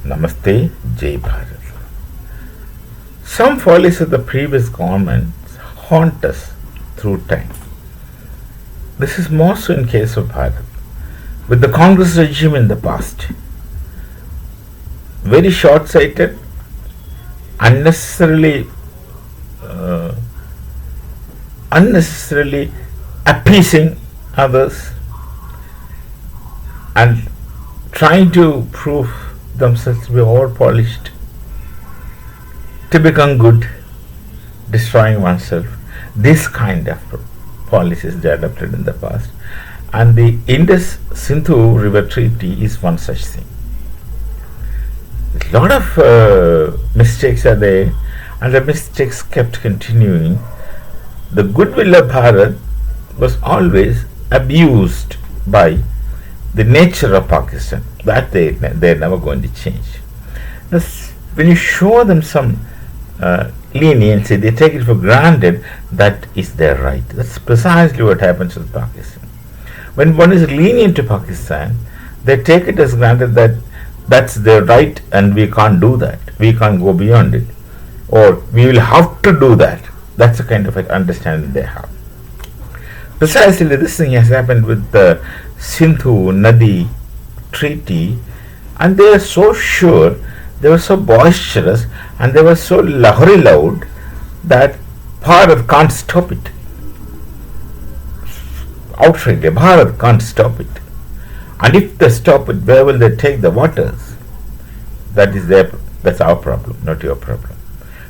Namaste, Jai Bharat. Some follies of the previous governments haunt us through time. This is more so in case of Bharat. With the Congress regime in the past, very short-sighted, uh, unnecessarily appeasing others and trying to prove themselves to be all polished, to become good, destroying oneself. This kind of policies they adopted in the past. And the Indus Sindhu River Treaty is one such thing. A lot of mistakes are there, and the mistakes kept continuing. The goodwill of Bharat was always abused by the nature of Pakistan. That they're never going to change. When you show them some leniency, they take it for granted that is their right. That's precisely what happens with Pakistan. When one is lenient to Pakistan, they take it as granted that that's their right and we can't do that. We can't go beyond it. Or we will have to do that. That's the kind of understanding they have. Precisely this thing has happened with the Sindhu Nadi Treaty, and they are so sure, they were so boisterous, and they were so lahori loud that Bharat can't stop it. Outrightly, Bharat can't stop it. And if they stop it, where will they take the waters? That's our problem, not your problem.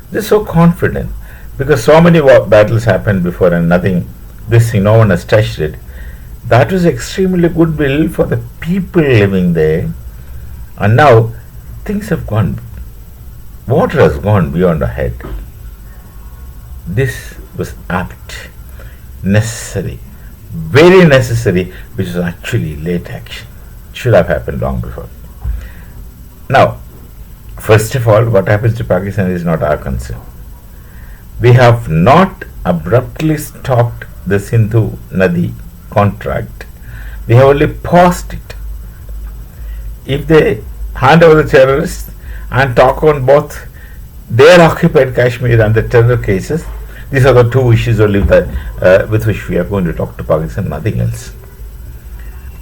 They're so confident because so many battles happened before and no one has touched it. That was extremely goodwill for the people living there. And now things have gone, water has gone beyond our head. This was apt, necessary, very necessary, which was actually late action. It should have happened long before. Now, first of all, what happens to Pakistan is not our concern. We have not abruptly stopped the Sindhu Nadi contract. We have only paused it. If they hand over the terrorists and talk on both their occupied Kashmir and the terror cases, these are the two issues only with which we are going to talk to Pakistan, nothing else.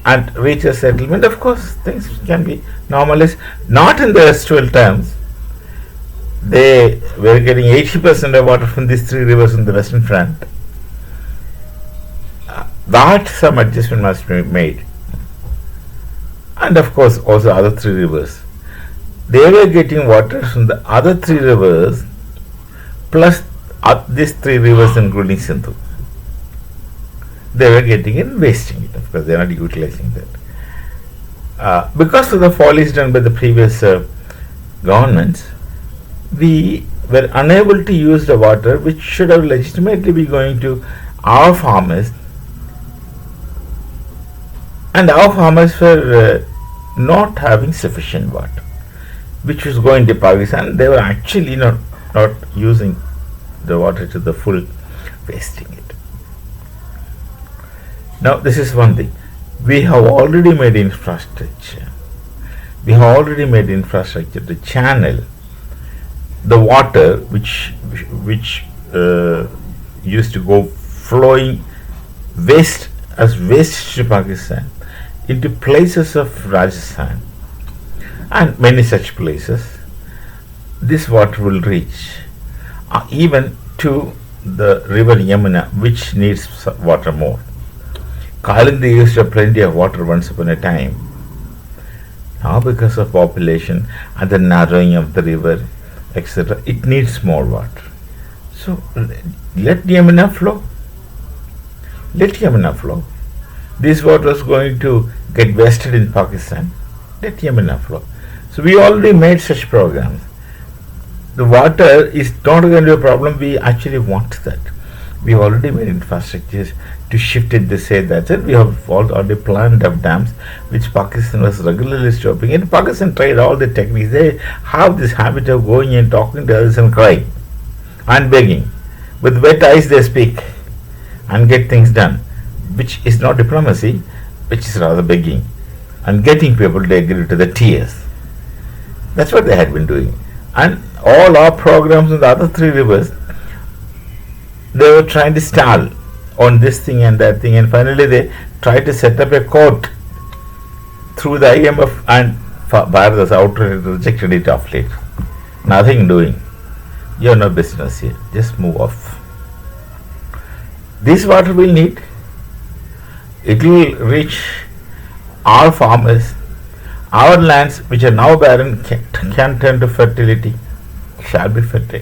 And reach a settlement. Of course, things can be normalized, not in the estual terms. They were getting 80% of water from these three rivers in the western front. That some adjustment must be made. And of course, also other three rivers. They were getting water from the other three rivers plus these three rivers including Sindhu. They were getting it and wasting it. Of course, they are not utilizing that. Because of the follies done by the previous governments, we were unable to use the water which should have legitimately be going to our farmers, and our farmers were not having sufficient water, which was going to Pakistan. They were actually not using the water to the full, wasting it. Now, this is one thing. We have already made infrastructure. We have already made infrastructure to channel the water which used to go flowing waste to Pakistan into places of Rajasthan and many such places. This water will reach even to the river Yamuna, which needs water more. Kalindi used to have plenty of water once upon a time. Now, because of population and the narrowing of the river, etc., it needs more water. So, let Yamuna flow. Let Yamuna flow. This water is going to get wasted in Pakistan. Let Yamuna flow. So, we already made such programs. The water is not going to be a problem. We actually want that. We already made infrastructures to shift it this way, that's it. We have already planned up dams which Pakistan was regularly stopping. And Pakistan tried all the techniques. They have this habit of going and talking to others and crying and begging. With wet eyes they speak and get things done, which is not diplomacy, which is rather begging and getting people to agree to the tears. That's what they had been doing. And all our programs in the other three rivers, they were trying to stall on this thing and that thing, and finally they tried to set up a court through the IMF, and Bharat has outright rejected it of late. Nothing doing. You have no business here. Just move off. This water will need. It will reach our farmers. Our lands, which are now barren, can turn to fertility, shall be fertile.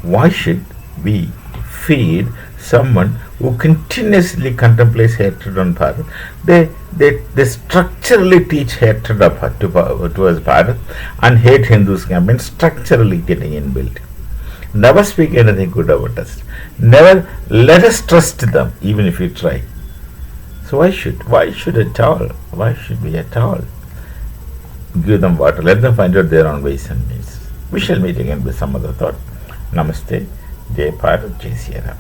Why should we feed someone who continuously contemplates hatred on Bharat? They structurally teach hatred towards Bharat, and hate Hindus campaign structurally getting inbuilt. Never speak anything good about us. Never let us trust them, even if we try. So why should we at all give them water? Let them find out their own ways and means. We shall meet again with some other thought. Namaste. Jai Bharat, Jai Sri Ram.